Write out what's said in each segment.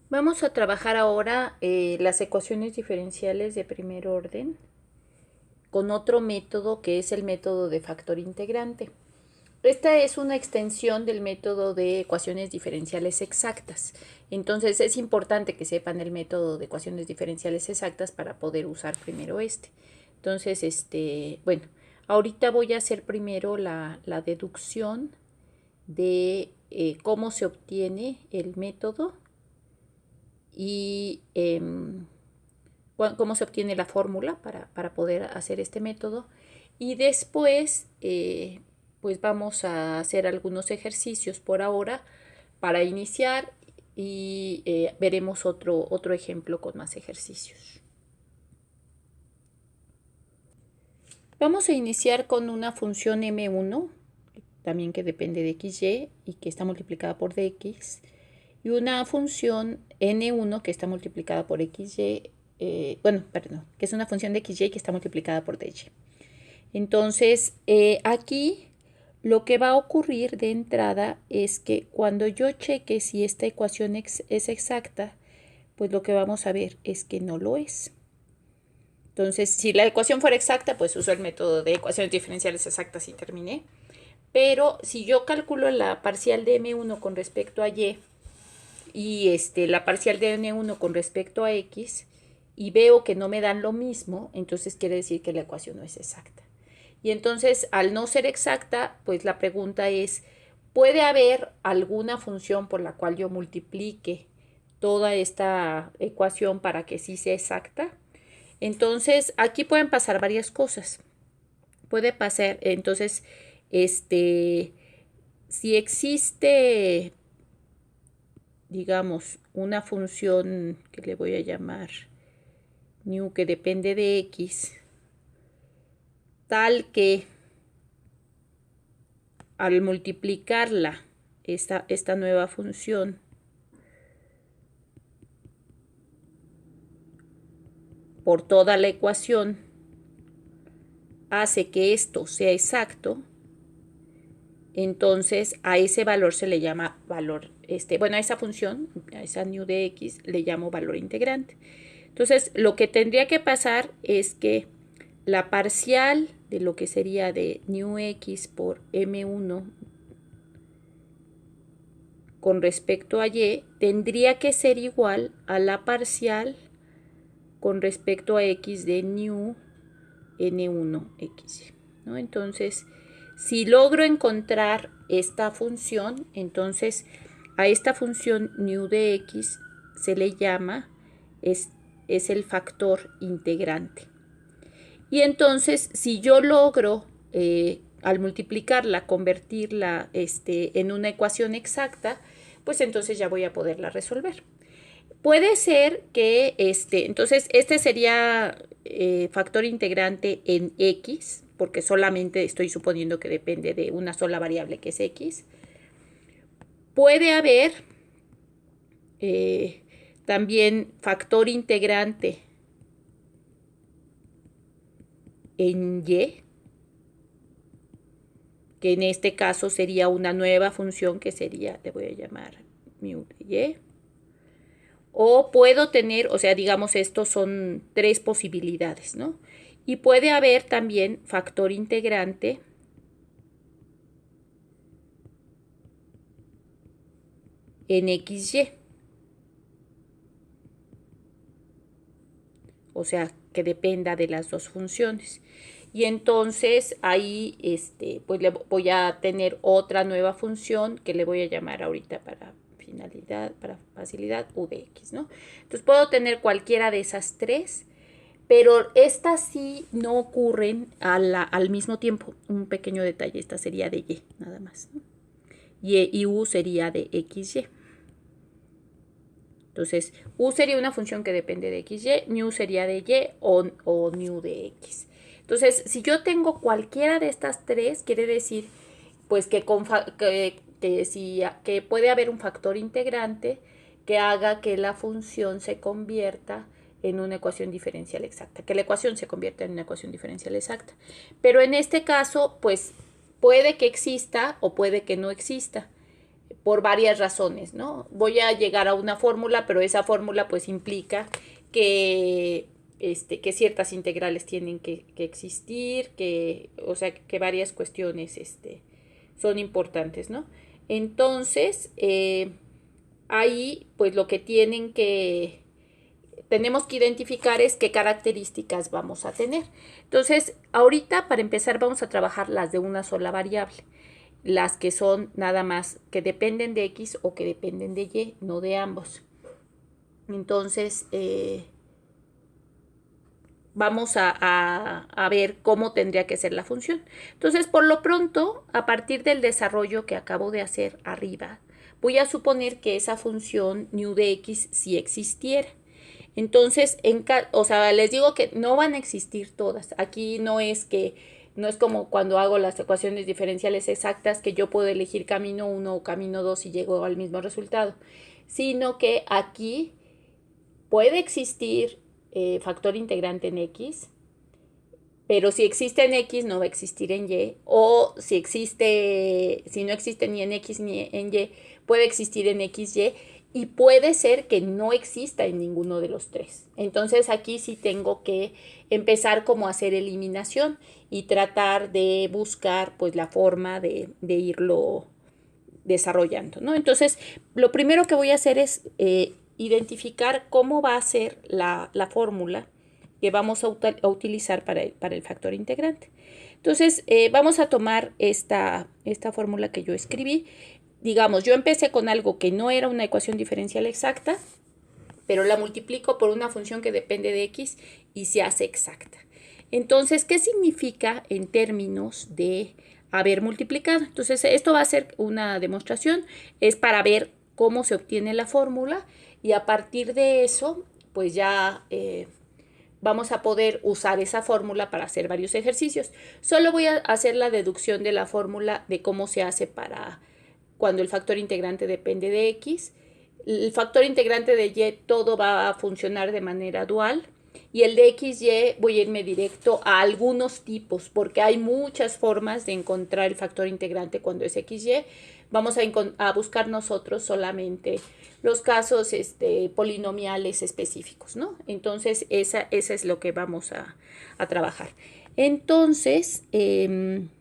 Vamos a trabajar ahora las ecuaciones diferenciales de primer orden con otro método que es el método de factor integrante. Esta es una extensión del método de ecuaciones diferenciales exactas. Entonces es importante que sepan el método de ecuaciones diferenciales exactas para poder usar primero este. Entonces, bueno, ahorita voy a hacer primero la deducción de cómo se obtiene el método y cómo se obtiene la fórmula para poder hacer este método. Y después, pues vamos a hacer algunos ejercicios por ahora para iniciar y veremos otro ejemplo con más ejercicios. Vamos a iniciar con una función m1, también que depende de xy y que está multiplicada por dx, y una función n1 que está multiplicada por xy, que es una función de xy que está multiplicada por dy. Entonces, aquí lo que va a ocurrir de entrada es que cuando yo cheque si esta ecuación es exacta, pues lo que vamos a ver es que no lo es. Entonces, si la ecuación fuera exacta, pues uso el método de ecuaciones diferenciales exactas y terminé. Pero si yo calculo la parcial de m1 con respecto a y la parcial de n1 con respecto a x y veo que no me dan lo mismo, entonces quiere decir que la ecuación no es exacta. Y entonces, al no ser exacta, pues la pregunta es, ¿puede haber alguna función por la cual yo multiplique toda esta ecuación para que sí sea exacta? Entonces, aquí pueden pasar varias cosas. Puede pasar, entonces, si existe, digamos, una función que le voy a llamar new que depende de x, tal que al multiplicarla, esta nueva función, por toda la ecuación, hace que esto sea exacto, entonces a ese valor se le llama valor, a esa función, a esa new de x, le llamo valor integrante. Entonces, lo que tendría que pasar es que la parcial de lo que sería de new x por m1 con respecto a y tendría que ser igual a la parcial con respecto a x de new n1x, ¿no? Entonces, si logro encontrar esta función, entonces a esta función new de x se le llama, es el factor integrante. Y entonces, si yo logro, al multiplicarla, convertirla en una ecuación exacta, pues entonces ya voy a poderla resolver. Puede ser que entonces este sería factor integrante en x, porque solamente estoy suponiendo que depende de una sola variable que es x. Puede haber también factor integrante en y, que en este caso sería una nueva función que sería, le voy a llamar mu de y. O puedo tener, o sea, digamos, estos son tres posibilidades, ¿no? Y puede haber también factor integrante en xy. O sea, que dependa de las dos funciones. Y entonces ahí pues le voy a tener otra nueva función que le voy a llamar ahorita para finalidad, para facilidad, u de x, ¿no? Entonces puedo tener cualquiera de esas tres, pero estas sí no ocurren al mismo tiempo. Un pequeño detalle, esta sería de y, nada más, ¿no? Y u sería de xy. Entonces, u sería una función que depende de xy, mu sería de y o mu de x. Entonces, si yo tengo cualquiera de estas tres, quiere decir pues que puede haber un factor integrante que haga que la función se convierta en una ecuación diferencial exacta, que la ecuación se convierta en una ecuación diferencial exacta. Pero en este caso, pues puede que exista o puede que no exista. por varias razones, ¿no? Voy a llegar a una fórmula, pero esa fórmula pues implica que, que ciertas integrales tienen que existir, o sea, que varias cuestiones son importantes, ¿no? Entonces, ahí pues lo que tenemos que identificar es qué características vamos a tener. Entonces, ahorita para empezar vamos a trabajar las de una sola variable, las que son nada más que dependen de X o que dependen de Y, no de ambos. Entonces, vamos a ver cómo tendría que ser la función. Entonces, por lo pronto, a partir del desarrollo que acabo de hacer arriba, voy a suponer que esa función nu de X sí existiera. Entonces, o sea, les digo que no van a existir todas. Aquí no es como cuando hago las ecuaciones diferenciales exactas que yo puedo elegir camino 1 o camino 2 y llego al mismo resultado, sino que aquí puede existir factor integrante en X, pero si existe en X no va a existir en Y, o si no existe ni en X ni en Y, puede existir en XY, y puede ser que no exista en ninguno de los tres. Entonces aquí sí tengo que empezar como a hacer eliminación y tratar de buscar pues la forma de irlo desarrollando, ¿no? Entonces, lo primero que voy a hacer es identificar cómo va a ser la fórmula que vamos a utilizar para el factor integrante. Entonces, vamos a tomar esta fórmula que yo escribí. Digamos, yo empecé con algo que no era una ecuación diferencial exacta, pero la multiplico por una función que depende de X y se hace exacta. Entonces, ¿qué significa en términos de haber multiplicado? Entonces, esto va a ser una demostración, es para ver cómo se obtiene la fórmula y a partir de eso, pues ya vamos a poder usar esa fórmula para hacer varios ejercicios. Solo voy a hacer la deducción de la fórmula de cómo se hace para cuando el factor integrante depende de X. El factor integrante de Y todo va a funcionar de manera dual. Y el de XY voy a irme directo a algunos tipos, porque hay muchas formas de encontrar el factor integrante cuando es XY. Vamos a buscar nosotros solamente los casos polinomiales específicos, ¿no? Entonces, esa es lo que vamos a trabajar. Entonces, les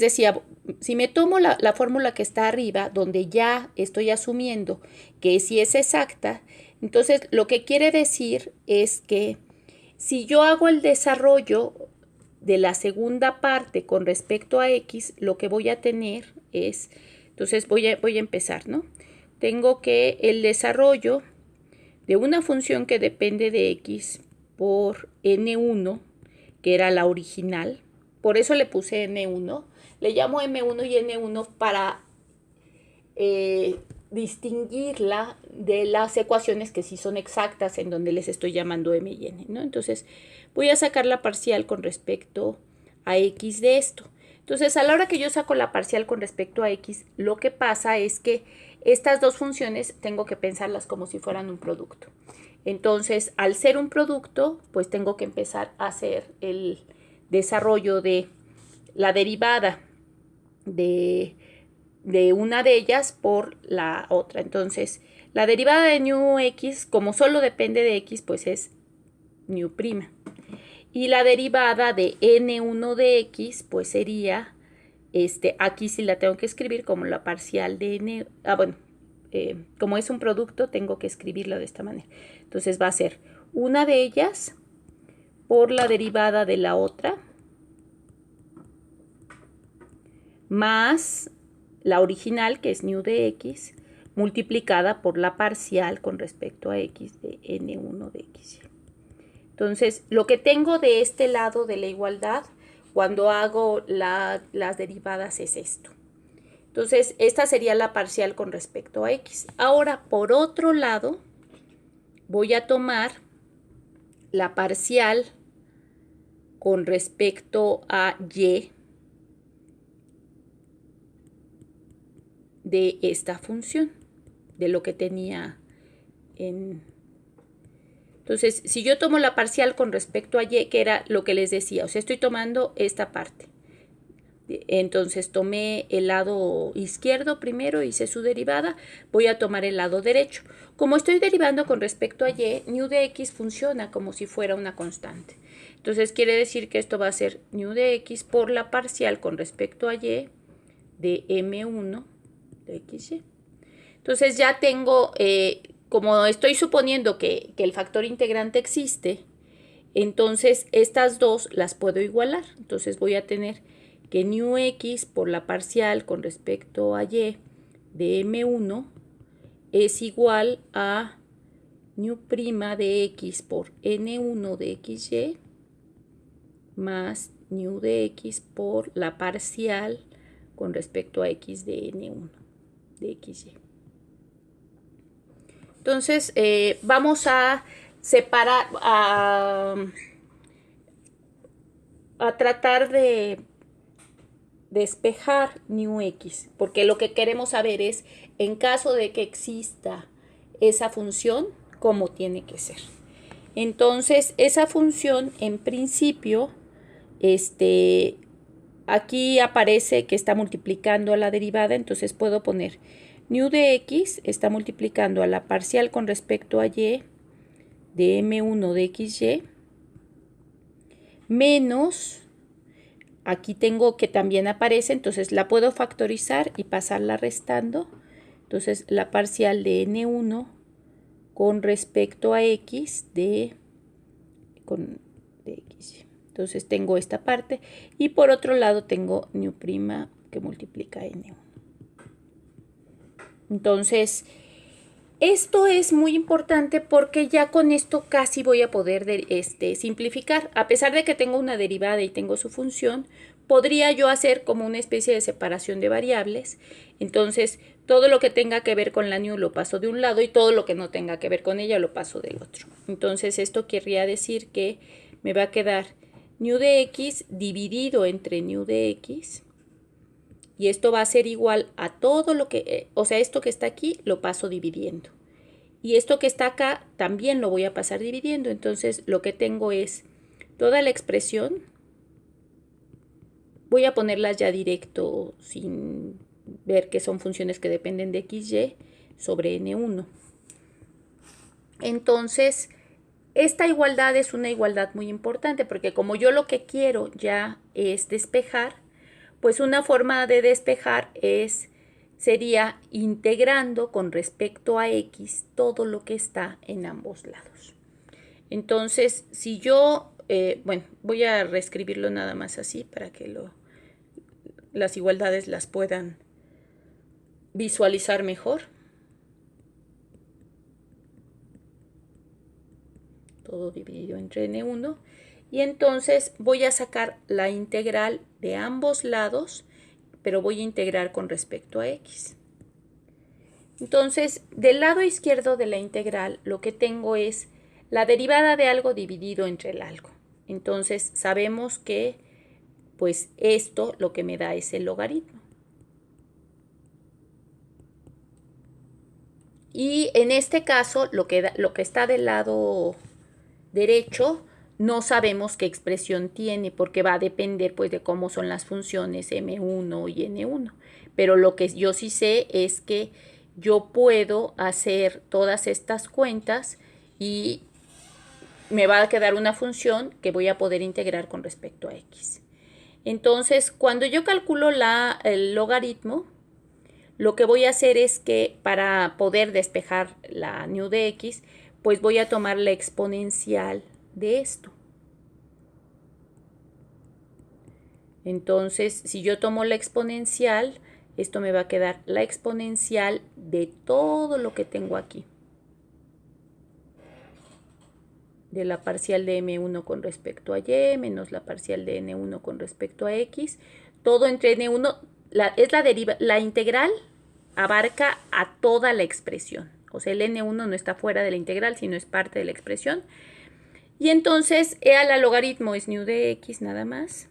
decía, si me tomo la fórmula que está arriba, donde ya estoy asumiendo que sí es exacta, entonces lo que quiere decir es que si yo hago el desarrollo de la segunda parte con respecto a X, lo que voy a tener es, entonces voy a empezar, ¿no? Tengo que el desarrollo de una función que depende de X por N1, que era la original, por eso le puse N1, le llamo M1 y N1 para distinguirla de las ecuaciones que sí son exactas, en donde les estoy llamando M y N, ¿no? Entonces, voy a sacar la parcial con respecto a X de esto. Entonces, a la hora que yo saco la parcial con respecto a X, lo que pasa es que estas dos funciones tengo que pensarlas como si fueran un producto. Entonces, al ser un producto, pues tengo que empezar a hacer el desarrollo de la derivada de una de ellas por la otra. Entonces, la derivada de nu x, como solo depende de x, pues es nu prima. Y la derivada de n1 de x, pues sería, aquí sí la tengo que escribir como la parcial de n, como es un producto, tengo que escribirlo de esta manera. Entonces va a ser una de ellas por la derivada de la otra, más la original, que es nu de x, multiplicada por la parcial con respecto a x de n1 de x. Entonces, lo que tengo de este lado de la igualdad cuando hago las derivadas es esto. Entonces, esta sería la parcial con respecto a x. Ahora, por otro lado, voy a tomar la parcial con respecto a y de esta función, de lo que tenía en... Entonces, si yo tomo la parcial con respecto a y, que era lo que les decía, o sea, estoy tomando esta parte. Entonces tomé el lado izquierdo primero, hice su derivada, voy a tomar el lado derecho. Como estoy derivando con respecto a y, nu de x funciona como si fuera una constante. Entonces quiere decir que esto va a ser nu de x por la parcial con respecto a y de m1 de xy. Entonces ya tengo, como estoy suponiendo que el factor integrante existe, entonces estas dos las puedo igualar. Entonces voy a tener que nu x por la parcial con respecto a y de m1 es igual a nu' de x por n1 de xy más nu de x por la parcial con respecto a x de n1 de xy. Entonces vamos a separar, a tratar de despejar nu x, porque lo que queremos saber es, en caso de que exista esa función, cómo tiene que ser. Entonces, esa función, en principio, aquí aparece que está multiplicando a la derivada, entonces puedo poner nu de x está multiplicando a la parcial con respecto a y de m1 de xy menos, aquí tengo que también aparece, entonces la puedo factorizar y pasarla restando. Entonces la parcial de n1 con respecto a x de xy. Entonces tengo esta parte y por otro lado tengo nu' que multiplica n1. Entonces esto es muy importante porque ya con esto casi voy a poder simplificar. A pesar de que tengo una derivada y tengo su función, podría yo hacer como una especie de separación de variables. Entonces, todo lo que tenga que ver con la nu lo paso de un lado y todo lo que no tenga que ver con ella lo paso del otro. Entonces, esto querría decir que me va a quedar nu de x dividido entre nu de x. Y esto va a ser igual a todo lo que, o sea, esto que está aquí lo paso dividiendo. Y esto que está acá también lo voy a pasar dividiendo. Entonces lo que tengo es toda la expresión. Voy a ponerlas ya directo sin ver que son funciones que dependen de xy sobre n1. Entonces, esta igualdad es una igualdad muy importante porque como yo lo que quiero ya es despejar, pues una forma de despejar sería integrando con respecto a x todo lo que está en ambos lados. Entonces, si yo, bueno, voy a reescribirlo nada más así para que las igualdades las puedan visualizar mejor. Todo dividido entre n1. Y entonces voy a sacar la integral de ambos lados, pero voy a integrar con respecto a x. Entonces, del lado izquierdo de la integral, lo que tengo es la derivada de algo dividido entre el algo. Entonces, sabemos que, pues, esto lo que me da es el logaritmo. Y en este caso, lo que está del lado derecho, no sabemos qué expresión tiene porque va a depender pues de cómo son las funciones m1 y n1. Pero lo que yo sí sé es que yo puedo hacer todas estas cuentas y me va a quedar una función que voy a poder integrar con respecto a x. Entonces, cuando yo calculo el logaritmo, lo que voy a hacer es que para poder despejar la nu de x, pues voy a tomar la exponencial de esto. Entonces, si yo tomo la exponencial, esto me va a quedar la exponencial de todo lo que tengo aquí. De la parcial de m1 con respecto a y, menos la parcial de n1 con respecto a x. Todo entre n1, la integral abarca a toda la expresión. O sea, el n1 no está fuera de la integral, sino es parte de la expresión. Y entonces, el logaritmo es nu de x nada más.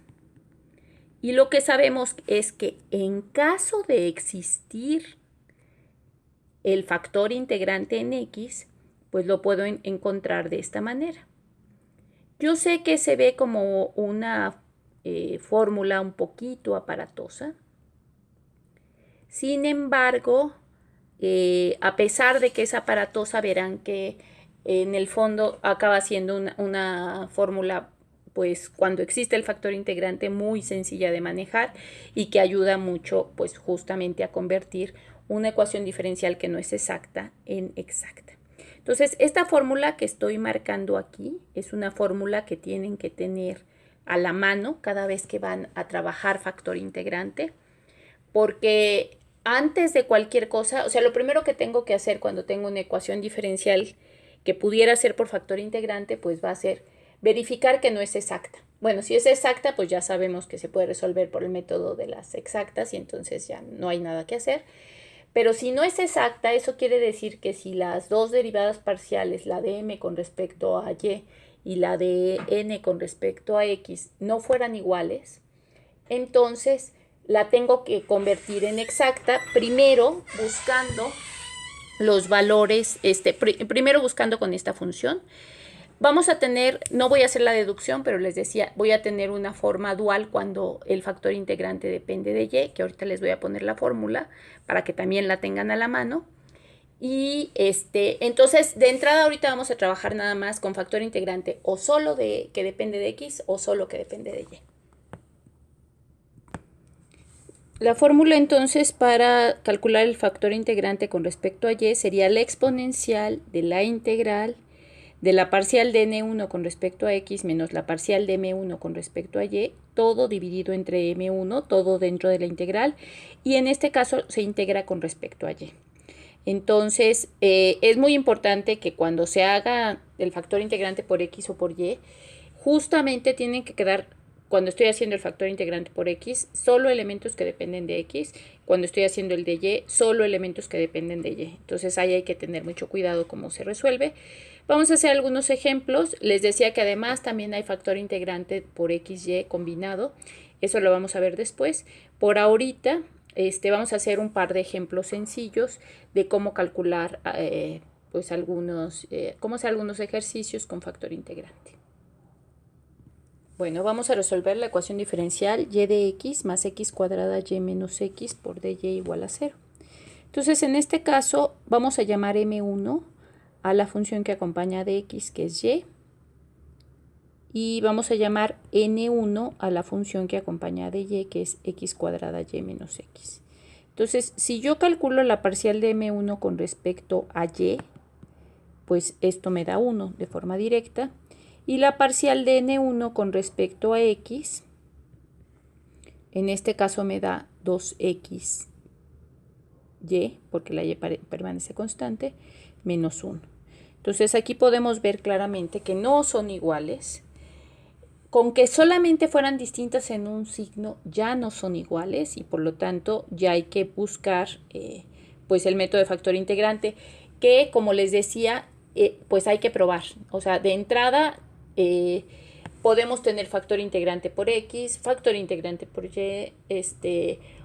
Y lo que sabemos es que en caso de existir el factor integrante en x, pues lo puedo encontrar de esta manera. Yo sé que se ve como una fórmula un poquito aparatosa. Sin embargo, a pesar de que es aparatosa, verán que en el fondo acaba siendo una fórmula, pues cuando existe el factor integrante, muy sencilla de manejar y que ayuda mucho, pues justamente a convertir una ecuación diferencial que no es exacta en exacta. Entonces, esta fórmula que estoy marcando aquí es una fórmula que tienen que tener a la mano cada vez que van a trabajar factor integrante, porque antes de cualquier cosa, o sea, lo primero que tengo que hacer cuando tengo una ecuación diferencial que pudiera ser por factor integrante, pues va a ser verificar que no es exacta. Bueno, si es exacta, pues ya sabemos que se puede resolver por el método de las exactas y entonces ya no hay nada que hacer. Pero si no es exacta, eso quiere decir que si las dos derivadas parciales, la de m con respecto a y la de n con respecto a x, no fueran iguales, entonces la tengo que convertir en exacta, primero buscando los valores, primero buscando con esta función. Vamos a tener, no voy a hacer la deducción, pero les decía, voy a tener una forma dual cuando el factor integrante depende de y, que ahorita les voy a poner la fórmula para que también la tengan a la mano. Y entonces, de entrada ahorita vamos a trabajar nada más con factor integrante o solo que depende de x o solo que depende de y. La fórmula entonces para calcular el factor integrante con respecto a y sería la exponencial de la integral de la parcial de n1 con respecto a x menos la parcial de m1 con respecto a y, todo dividido entre m1, todo dentro de la integral, y en este caso se integra con respecto a y. Entonces, es muy importante que cuando se haga el factor integrante por x o por y, justamente tienen que quedar, cuando estoy haciendo el factor integrante por x, solo elementos que dependen de x. Cuando estoy haciendo el de y, solo elementos que dependen de y. Entonces, ahí hay que tener mucho cuidado cómo se resuelve. Vamos a hacer algunos ejemplos. Les decía que además también hay factor integrante por xy combinado. Eso lo vamos a ver después. Por ahorita vamos a hacer un par de ejemplos sencillos de cómo calcular pues cómo hacer algunos ejercicios con factor integrante. Bueno, vamos a resolver la ecuación diferencial y de x más x cuadrada y menos x por dy igual a 0. Entonces, en este caso, vamos a llamar m1 a la función que acompaña de x, que es y, y vamos a llamar n1 a la función que acompaña de y, que es x cuadrada y menos x. Entonces, si yo calculo la parcial de m1 con respecto a y, pues esto me da 1 de forma directa, y la parcial de n1 con respecto a x, en este caso me da 2x y, porque la y permanece constante, menos 1. Entonces aquí podemos ver claramente que no son iguales. Con que solamente fueran distintas en un signo, ya no son iguales y por lo tanto ya hay que buscar pues el método de factor integrante, que como les decía, pues hay que probar. O sea, de entrada podemos tener factor integrante por x, factor integrante por y,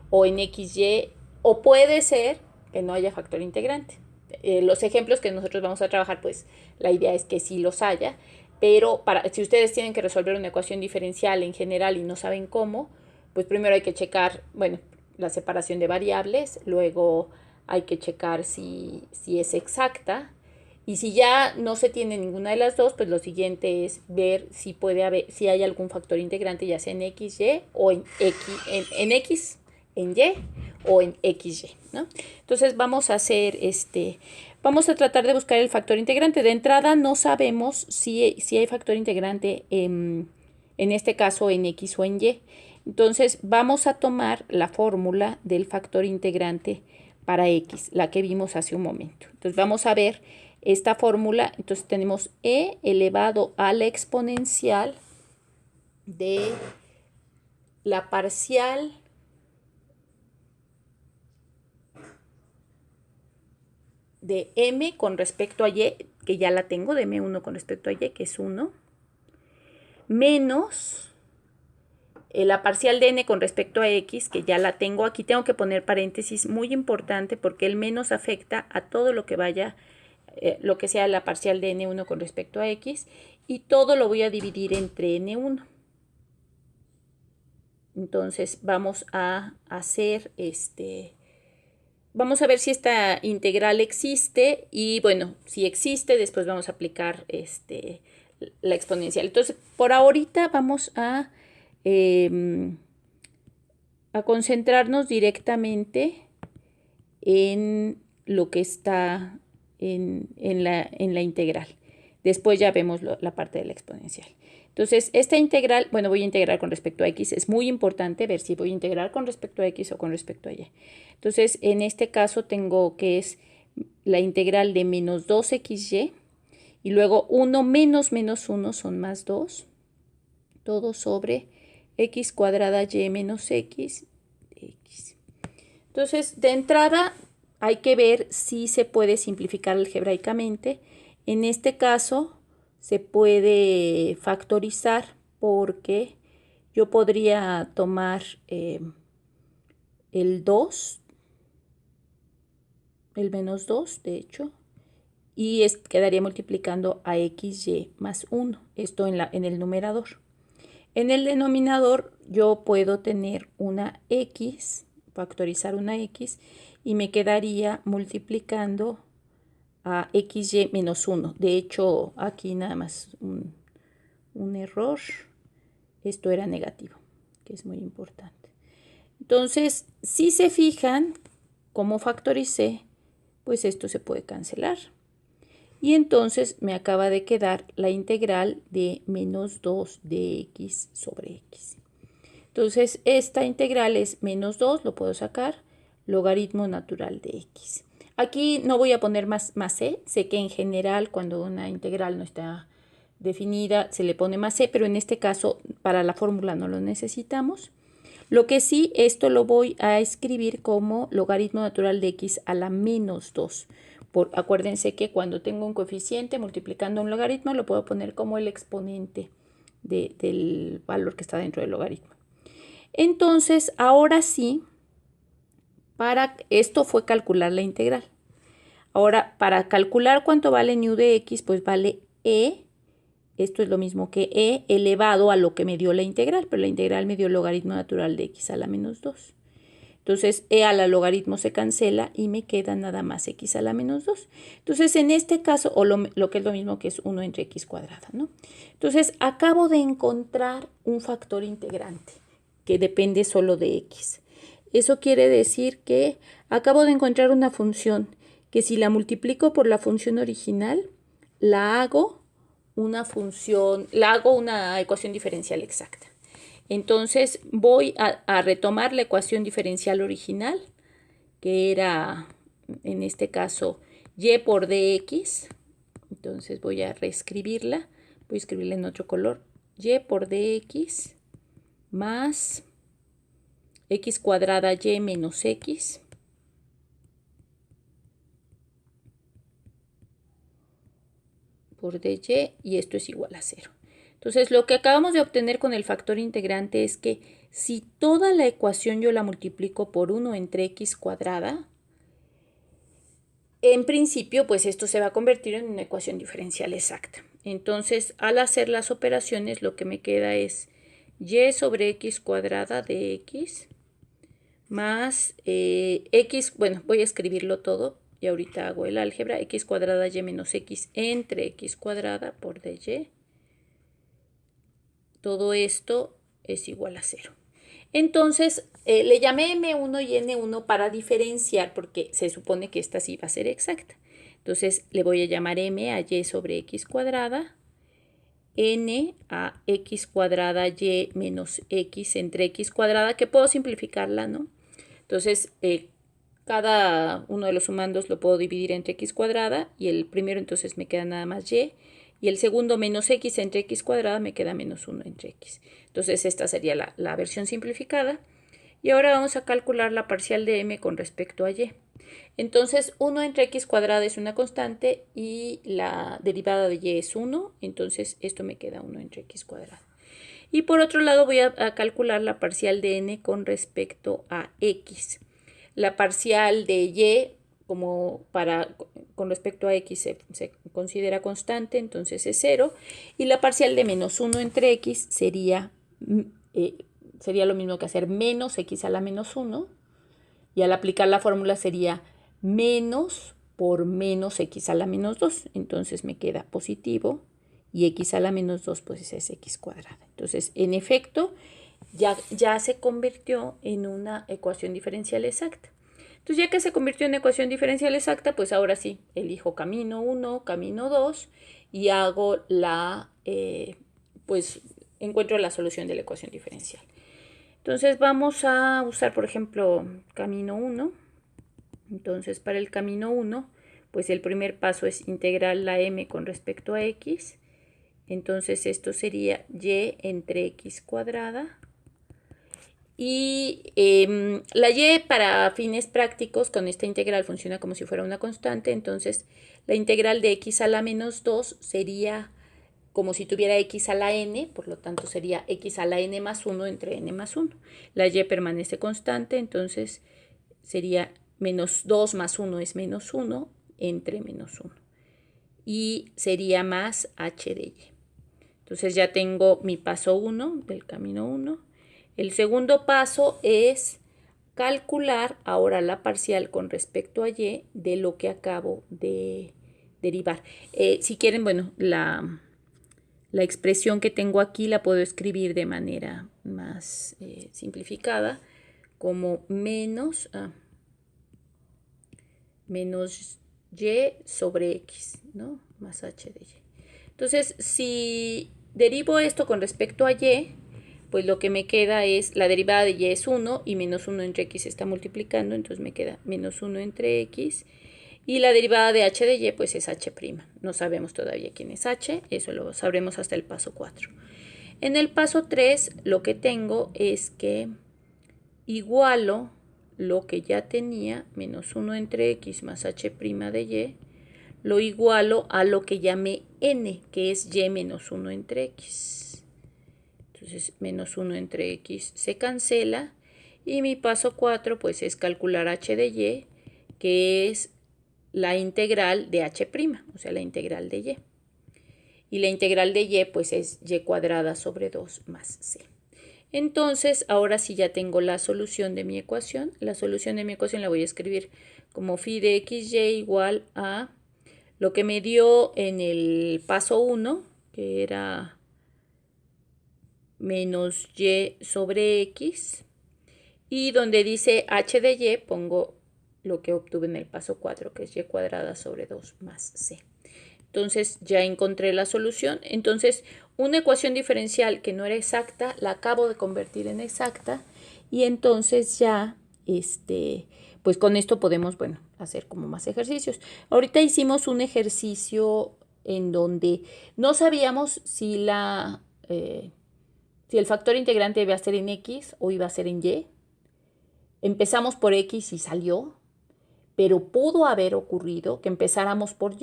o en xy, o puede ser que no haya factor integrante. Los ejemplos que nosotros vamos a trabajar, pues la idea es que sí los haya, pero si ustedes tienen que resolver una ecuación diferencial en general y no saben cómo, pues primero hay que checar, bueno, la separación de variables, luego hay que checar si es exacta, y si ya no se tiene ninguna de las dos, pues lo siguiente es ver si puede haber, si hay algún factor integrante, ya sea en xy o en x, en y o en xy, ¿no? Entonces vamos a hacer vamos a tratar de buscar el factor integrante. De entrada no sabemos si hay factor integrante en este caso en x o en y. Entonces vamos a tomar la fórmula del factor integrante para x, la que vimos hace un momento. Entonces vamos a ver esta fórmula. Entonces tenemos e elevado a la exponencial de la parcial de m con respecto a y, que ya la tengo, de m1 con respecto a y, que es 1, menos la parcial de n con respecto a x, que ya la tengo. Aquí tengo que poner paréntesis, muy importante, porque el menos afecta a todo lo que vaya, lo que sea la parcial de n1 con respecto a x, y todo lo voy a dividir entre n1. Entonces vamos a hacer vamos a ver si esta integral existe y bueno, si existe, después vamos a aplicar la exponencial. Entonces, por ahorita vamos a concentrarnos directamente en lo que está en la integral. Después ya vemos la parte de la exponencial. Entonces, esta integral, bueno, voy a integrar con respecto a x. Es muy importante ver si voy a integrar con respecto a x o con respecto a y. Entonces, en este caso tengo que es la integral de menos 2xy y luego 1 menos menos 1 son más 2. Todo sobre x cuadrada y menos x. Entonces, de entrada hay que ver si se puede simplificar algebraicamente. En este caso se puede factorizar porque yo podría tomar el 2, el menos 2, de hecho, y quedaría multiplicando a xy más 1, esto en el numerador. En el denominador yo puedo tener una x, factorizar una x, y me quedaría multiplicando a xy menos 1. De hecho, aquí nada más un error. Esto era negativo, que es muy importante. Entonces, si se fijan, como factoricé, pues esto se puede cancelar. Y entonces me acaba de quedar la integral de menos 2 de x sobre x. Entonces, esta integral es menos 2, lo puedo sacar, logaritmo natural de x. Aquí no voy a poner más c. Sé que en general cuando una integral no está definida se le pone más c, pero en este caso para la fórmula no lo necesitamos. Lo que sí, esto lo voy a escribir como logaritmo natural de x a la menos 2. Acuérdense que cuando tengo un coeficiente multiplicando un logaritmo lo puedo poner como el exponente del valor que está dentro del logaritmo. Entonces, ahora sí, para esto fue calcular la integral. Ahora, para calcular cuánto vale nu de x, pues vale e. Esto es lo mismo que e elevado a lo que me dio la integral, pero la integral me dio el logaritmo natural de x a la menos 2. Entonces, e a la logaritmo se cancela y me queda nada más x a la menos 2. Entonces, en este caso, o lo que es lo mismo que es 1 entre x cuadrada, ¿no? Entonces, acabo de encontrar un factor integrante que depende solo de x. Eso quiere decir que acabo de encontrar una función que si la multiplico por la función original, la hago una ecuación diferencial exacta. Entonces voy a retomar la ecuación diferencial original, que era en este caso y por dx. Entonces voy a reescribirla, voy a escribirla en otro color, y por dx más x cuadrada y menos x por dy, y esto es igual a 0. Entonces, lo que acabamos de obtener con el factor integrante es que si toda la ecuación yo la multiplico por 1 entre x cuadrada, en principio, pues esto se va a convertir en una ecuación diferencial exacta. Entonces, al hacer las operaciones, lo que me queda es y sobre x cuadrada de x más x, bueno, voy a escribirlo todo y ahorita hago el álgebra, x cuadrada y menos x entre x cuadrada por dy. Todo esto es igual a 0. Entonces, le llamé M1 y N1 para diferenciar porque se supone que esta sí va a ser exacta. Entonces, le voy a llamar M a y sobre x cuadrada, N a x cuadrada y menos x entre x cuadrada, que puedo simplificarla, ¿no? Entonces, cada uno de los sumandos lo puedo dividir entre x cuadrada y el primero entonces me queda nada más y el segundo menos x entre x cuadrada me queda menos 1 entre x. Entonces esta sería la versión simplificada. Y ahora vamos a calcular la parcial de m con respecto a y. Entonces 1 entre x cuadrada es una constante y la derivada de y es 1. Entonces esto me queda 1 entre x cuadrada. Y por otro lado voy a calcular la parcial de n con respecto a x. La parcial de y, con respecto a x se considera constante, entonces es 0. Y la parcial de menos 1 entre x sería sería lo mismo que hacer menos x a la menos 1. Y al aplicar la fórmula sería menos por menos x a la menos 2. Entonces me queda positivo y x a la menos 2 pues es x cuadrada. Entonces, en efecto, ya se convirtió en una ecuación diferencial exacta. Entonces, ya que se convirtió en ecuación diferencial exacta, pues ahora sí, elijo camino 1, camino 2 y hago pues encuentro la solución de la ecuación diferencial. Entonces vamos a usar, por ejemplo, camino 1. Entonces, para el camino 1, pues el primer paso es integrar la m con respecto a x. Entonces, esto sería y entre x cuadrada. Y la y para fines prácticos con esta integral funciona como si fuera una constante. Entonces, la integral de x a la menos 2 sería como si tuviera x a la n, por lo tanto sería x a la n más 1 entre n más 1. La y permanece constante, entonces sería menos 2 más 1 es menos 1 entre menos 1. Y sería más h de y. Entonces ya tengo mi paso 1 del camino 1. El segundo paso es calcular ahora la parcial con respecto a y de lo que acabo de derivar. Si quieren, bueno, la expresión que tengo aquí la puedo escribir de manera más simplificada como menos y sobre x, ¿no? Más h de y. Entonces, si derivo esto con respecto a y, pues lo que me queda es, la derivada de y es 1 y menos 1 entre x se está multiplicando, entonces me queda menos 1 entre x. Y la derivada de h de y pues es h'. No sabemos todavía quién es h, eso lo sabremos hasta el paso 4. En el paso 3 lo que tengo es que igualo lo que ya tenía, menos 1 entre x más h' de y, lo igualo a lo que llamé n, que es y menos 1 entre x. Entonces, menos 1 entre x se cancela. Y mi paso 4, pues, es calcular h de y, que es la integral de h', o sea, la integral de y. Y la integral de y, pues, es y cuadrada sobre 2 más c. Entonces, ahora sí ya tengo la solución de mi ecuación. La solución de mi ecuación la voy a escribir como phi de xy igual a lo que me dio en el paso 1, que era menos y sobre x. Y donde dice h de y, pongo lo que obtuve en el paso 4, que es y cuadrada sobre 2 más c. Entonces ya encontré la solución. Entonces una ecuación diferencial que no era exacta, la acabo de convertir en exacta. Y entonces ya, pues con esto podemos, bueno, hacer como más ejercicios. Ahorita hicimos un ejercicio en donde no sabíamos si el factor integrante iba a ser en x o iba a ser en y. Empezamos por x y salió, pero pudo haber ocurrido que empezáramos por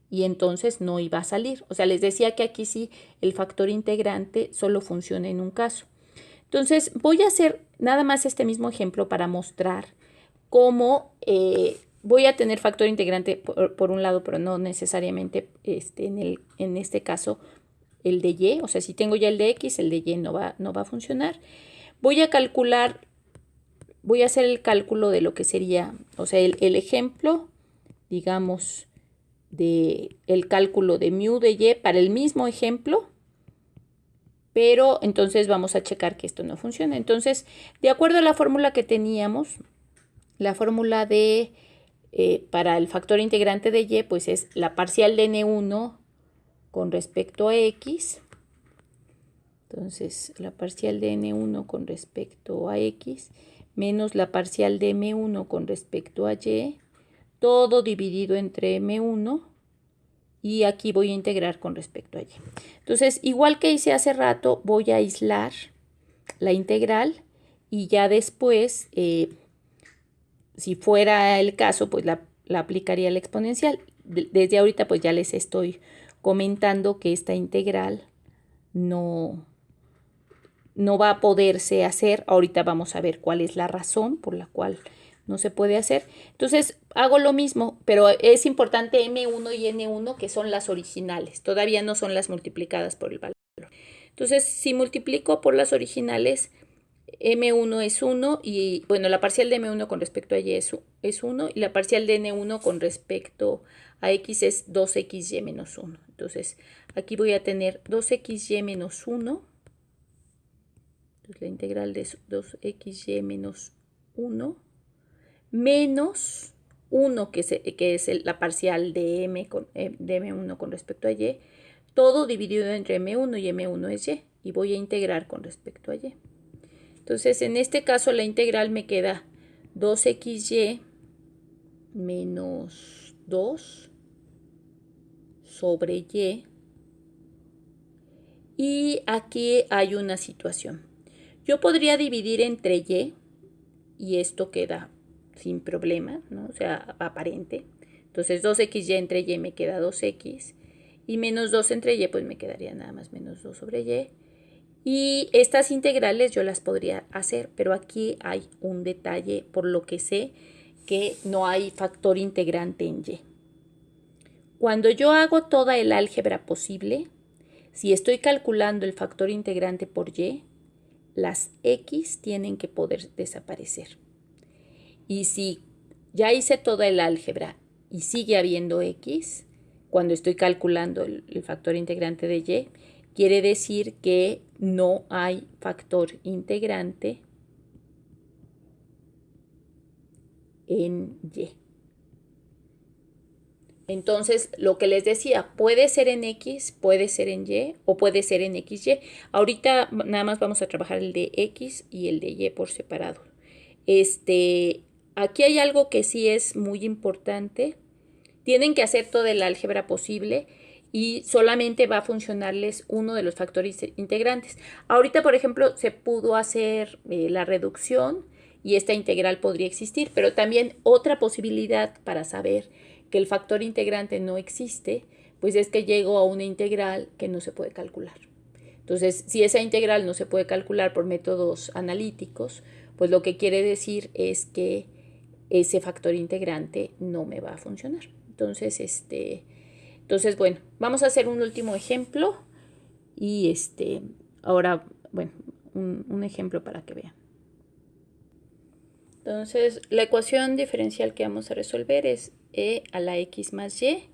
y entonces no iba a salir. O sea, les decía que aquí sí el factor integrante solo funciona en un caso. Entonces voy a hacer nada más este mismo ejemplo para mostrar cómo voy a tener factor integrante por un lado, pero no necesariamente en este caso el de y. O sea, si tengo ya el de x, el de y no va a funcionar. Voy a hacer el cálculo de lo que sería, o sea, el ejemplo, digamos, el cálculo de mu de y para el mismo ejemplo, pero entonces vamos a checar que esto no funciona. Entonces, de acuerdo a la fórmula que teníamos, la fórmula para el factor integrante de y, pues es la parcial de n1 con respecto a x. Entonces, la parcial de n1 con respecto a x menos la parcial de m1 con respecto a y, todo dividido entre m1, y aquí voy a integrar con respecto a y. Entonces, igual que hice hace rato, voy a aislar la integral y ya después, si fuera el caso, pues la aplicaría la exponencial. Desde ahorita pues ya les estoy comentando que esta integral no va a poderse hacer. Ahorita vamos a ver cuál es la razón por la cual no se puede hacer. Entonces hago lo mismo, pero es importante M1 y N1, que son las originales. Todavía no son las multiplicadas por el valor. Entonces, si multiplico por las originales, M1 es 1 y, bueno, la parcial de M1 con respecto a Y es 1 y la parcial de N1 con respecto a X es 2XY menos 1. Entonces, aquí voy a tener 2XY menos 1. Entonces, la integral de 2XY menos 1 menos 1, que es la parcial de M1 con respecto a Y, todo dividido entre M1 y M1 es Y, y voy a integrar con respecto a Y. Entonces, en este caso, la integral me queda 2XY menos 2 sobre Y. Y aquí hay una situación. Yo podría dividir entre y esto queda sin problema, ¿no? O sea, aparente. Entonces 2XY entre Y me queda 2X y menos 2 entre Y pues me quedaría nada más menos 2 sobre Y. Y estas integrales yo las podría hacer, pero aquí hay un detalle por lo que sé que no hay factor integrante en Y. Cuando yo hago toda el álgebra posible, si estoy calculando el factor integrante por Y, las X tienen que poder desaparecer. Y si ya hice toda el álgebra y sigue habiendo X, cuando estoy calculando el factor integrante de Y, quiere decir que no hay factor integrante en Y. Entonces, lo que les decía, puede ser en X, puede ser en Y o puede ser en XY. Ahorita nada más vamos a trabajar el de X y el de Y por separado. Aquí hay algo que sí es muy importante. Tienen que hacer todo el álgebra posible y solamente va a funcionarles uno de los factores integrantes. Ahorita, por ejemplo, se pudo hacer la reducción y esta integral podría existir, pero también otra posibilidad para saber que el factor integrante no existe, pues es que llego a una integral que no se puede calcular. Entonces, si esa integral no se puede calcular por métodos analíticos, pues lo que quiere decir es que ese factor integrante no me va a funcionar. Entonces, bueno, vamos a hacer un último ejemplo y ahora, bueno, un ejemplo para que vean. Entonces, la ecuación diferencial que vamos a resolver es e a la x más y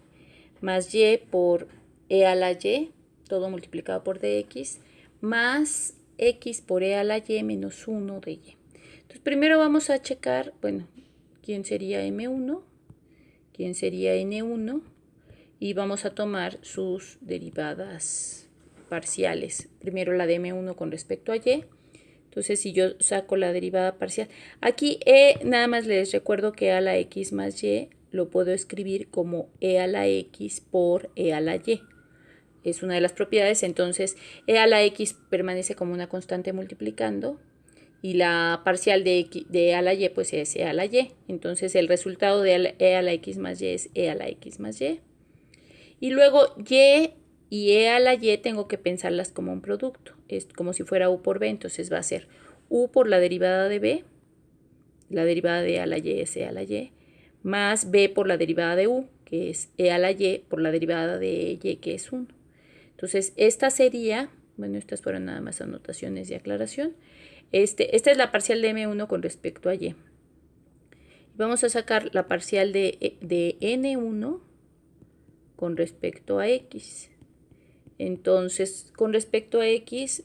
por e a la y, todo multiplicado por dx, más x por e a la y menos 1 de y. Entonces, primero vamos a checar, bueno, quién sería m1, quién sería n1, y vamos a tomar sus derivadas parciales. Primero la de m1 con respecto a y. Entonces, si yo saco la derivada parcial, aquí nada más les recuerdo que a la x más y lo puedo escribir como e a la x por e a la y. Es una de las propiedades, entonces e a la x permanece como una constante multiplicando y la parcial de e a la y pues es e a la y. Entonces el resultado de e a la x más y es e a la x más y. Y luego y e a la y tengo que pensarlas como un producto. Es como si fuera u por b, entonces va a ser u por la derivada de b, la derivada de e a la y es e a la y, más b por la derivada de u, que es e a la y por la derivada de y, que es 1. Entonces, esta sería, bueno, estas fueron nada más anotaciones de aclaración. Esta es la parcial de m1 con respecto a y. Vamos a sacar la parcial de n1 con respecto a x. Entonces, con respecto a x,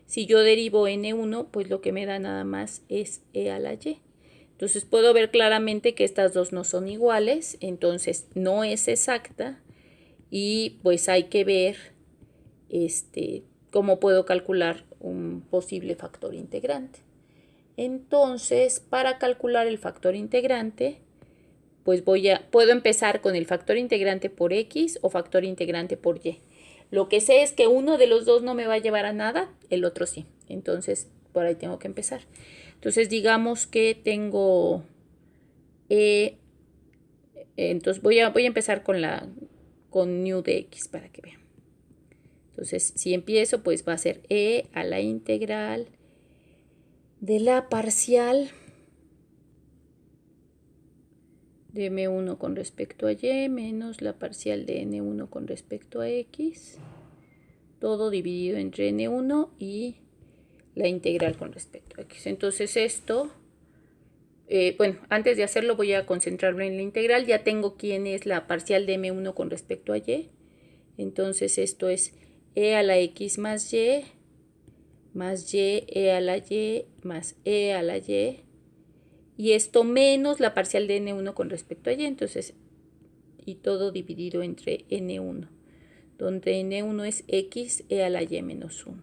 si yo derivo n1, pues lo que me da nada más es e a la y. Entonces, puedo ver claramente que estas dos no son iguales, entonces no es exacta y pues hay que ver cómo puedo calcular un posible factor integrante. Entonces, para calcular el factor integrante, pues puedo empezar con el factor integrante por x o factor integrante por y. Lo que sé es que uno de los dos no me va a llevar a nada, el otro sí. Entonces, por ahí tengo que empezar. Entonces, digamos que tengo entonces voy a empezar con new de x para que vean. Entonces, si empiezo, pues va a ser e a la integral de la parcial de m1 con respecto a y menos la parcial de n1 con respecto a x, todo dividido entre n1 y la integral con respecto a x. Entonces esto, bueno, antes de hacerlo voy a concentrarme en la integral. Ya tengo quién es la parcial de m1 con respecto a y. Entonces esto es e a la x más y e a la y más e a la y. Y esto menos la parcial de n1 con respecto a y. Entonces, y todo dividido entre n1, donde n1 es x e a la y menos 1.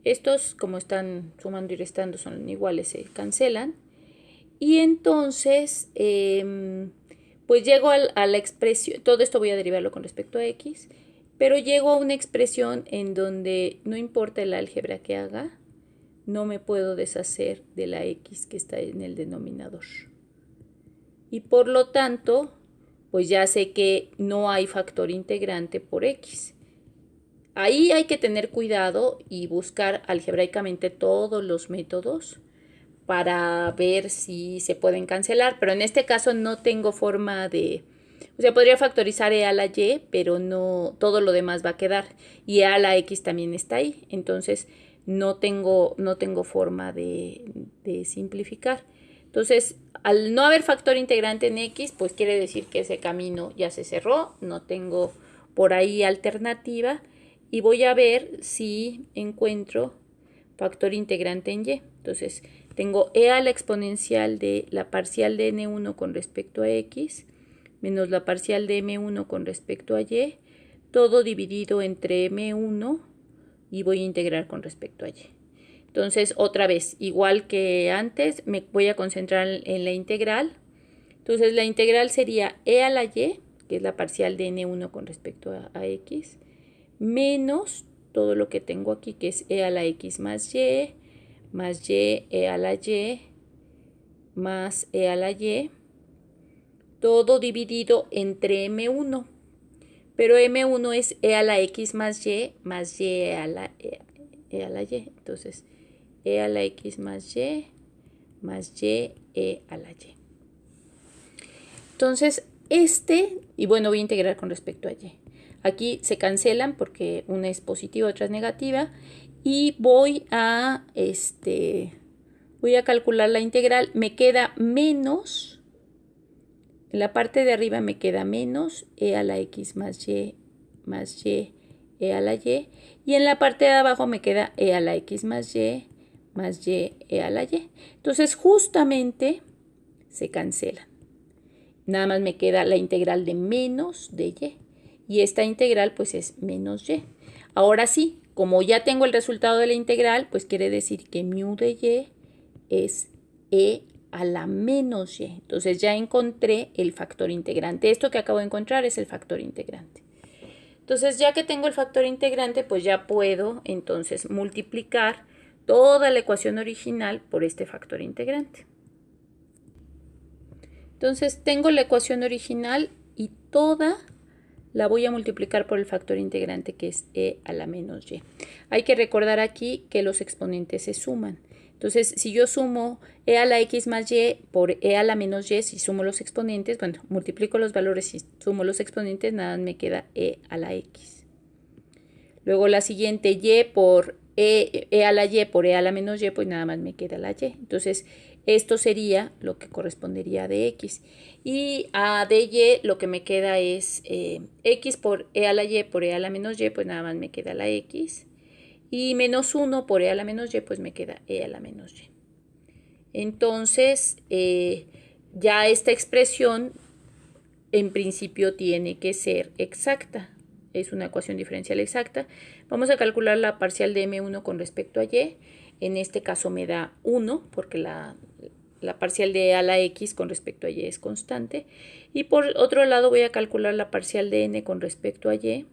Estos, como están sumando y restando, son iguales, se cancelan. Y entonces, pues llego a la expresión, todo esto voy a derivarlo con respecto a x, pero llego a una expresión en donde no importa el álgebra que haga, no me puedo deshacer de la x que está en el denominador. Y por lo tanto, pues ya sé que no hay factor integrante por x. Ahí hay que tener cuidado y buscar algebraicamente todos los métodos para ver si se pueden cancelar, pero en este caso no tengo forma de, o sea, podría factorizar e a la y, pero no, todo lo demás va a quedar, y e a la x también está ahí, entonces no tengo forma de simplificar. Entonces, al no haber factor integrante en x, pues quiere decir que ese camino ya se cerró, no tengo por ahí alternativa, y voy a ver si encuentro factor integrante en y. Entonces, tengo e a la exponencial de la parcial de n1 con respecto a x, menos la parcial de m1 con respecto a y, todo dividido entre m1, y voy a integrar con respecto a y. Entonces, otra vez, igual que antes, me voy a concentrar en la integral. Entonces, la integral sería e a la y, que es la parcial de n1 con respecto a x, menos todo lo que tengo aquí, que es e a la x más y e a la y más e a la y, todo dividido entre m1. Pero m1 es e a la x más y e a la y. Entonces, e a la x más y e a la y. Entonces, y bueno, voy a integrar con respecto a y. Aquí se cancelan porque una es positiva, otra es negativa. Y voy a calcular la integral. Me queda menos, en la parte de arriba me queda menos e a la x más y e a la y. Y en la parte de abajo me queda e a la x más y e a la y. Entonces, justamente se cancelan. Nada más me queda la integral de menos de y. Y esta integral pues es menos y. Ahora sí, como ya tengo el resultado de la integral, pues quiere decir que mu de y es e a la menos y. Entonces ya encontré el factor integrante. Esto que acabo de encontrar es el factor integrante. Entonces ya que tengo el factor integrante, pues ya puedo entonces multiplicar toda la ecuación original por este factor integrante. Entonces tengo la ecuación original y toda la voy a multiplicar por el factor integrante, que es e a la menos y. Hay que recordar aquí que los exponentes se suman. Entonces, si yo sumo e a la x más y por e a la menos y, si sumo los exponentes, bueno, multiplico los valores y sumo los exponentes, nada más me queda e a la x. Luego la siguiente y por e a la y por e a la menos y, pues nada más me queda la y. Entonces, esto sería lo que correspondería de x. Y a de y lo que me queda es x por e a la y por e a la menos y, pues nada más me queda la x. Y menos 1 por e a la menos y, pues me queda e a la menos y. Entonces, ya esta expresión en principio tiene que ser exacta. Es una ecuación diferencial exacta. Vamos a calcular la parcial de m1 con respecto a y. En este caso me da 1 porque la parcial de a la x con respecto a y es constante. Y por otro lado voy a calcular la parcial de n con respecto a y.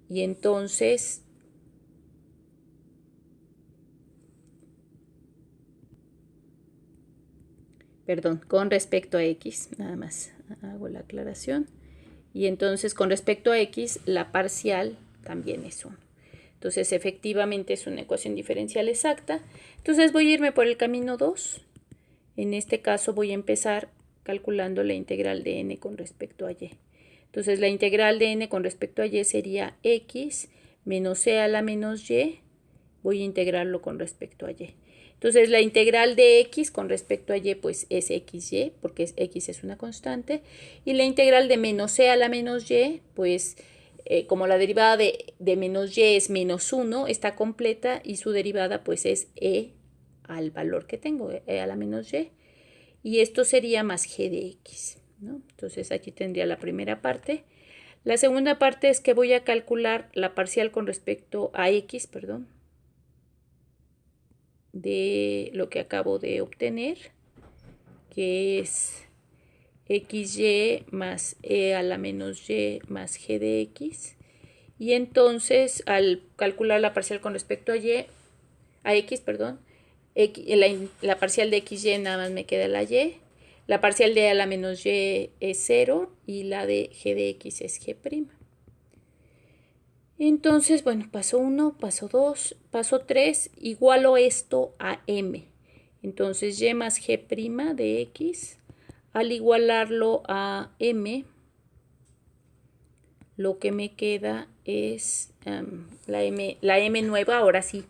Y entonces con respecto a x, nada más hago la aclaración. Y entonces con respecto a x, la parcial también es 1. Entonces efectivamente es una ecuación diferencial exacta. Entonces voy a irme por el camino 2. En este caso voy a empezar calculando la integral de n con respecto a y. Entonces la integral de n con respecto a y sería x menos c a la menos y, voy a integrarlo con respecto a y. Entonces la integral de x con respecto a y pues es xy, porque x es una constante, y la integral de menos c a la menos y, pues como la derivada de menos y es menos 1, está completa, y su derivada pues es e al valor que tengo, e a la menos y, y esto sería más g de x, ¿no? Entonces aquí tendría la primera parte. La segunda parte es que voy a calcular la parcial con respecto a x, perdón, de lo que acabo de obtener, que es xy más e a la menos y más g de x. Y entonces al calcular la parcial con respecto a x, perdón, la parcial de xy nada más me queda la y, la parcial de a la menos y es 0 y la de g de x es g'. Entonces, bueno, paso 1, paso 2, paso 3, igualo esto a m. Entonces, y más g' de x, al igualarlo a m, lo que me queda es la m nueva. Ahora sí,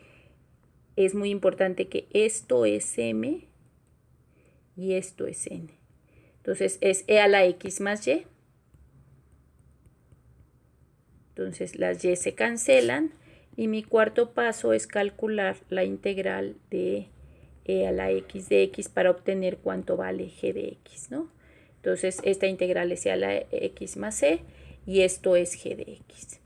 es muy importante que esto es m y esto es n. Entonces, es e a la x más y. Entonces las y se cancelan y mi cuarto paso es calcular la integral de e a la x de x para obtener cuánto vale g de x, ¿no? Entonces esta integral es e a la x más c y esto es g de x.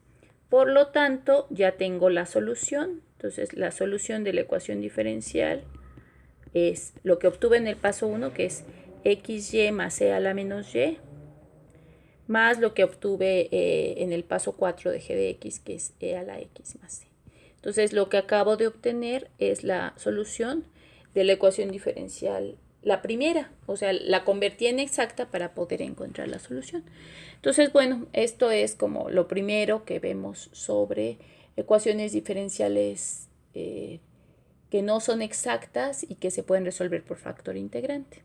Por lo tanto, ya tengo la solución. Entonces la solución de la ecuación diferencial es lo que obtuve en el paso 1, que es xy más e a la menos y, más lo que obtuve en el paso 4 de g de x, que es e a la x más c. Entonces lo que acabo de obtener es la solución de la ecuación diferencial, la primera, o sea, la convertí en exacta para poder encontrar la solución. Entonces, bueno, esto es como lo primero que vemos sobre ecuaciones diferenciales que no son exactas y que se pueden resolver por factor integrante.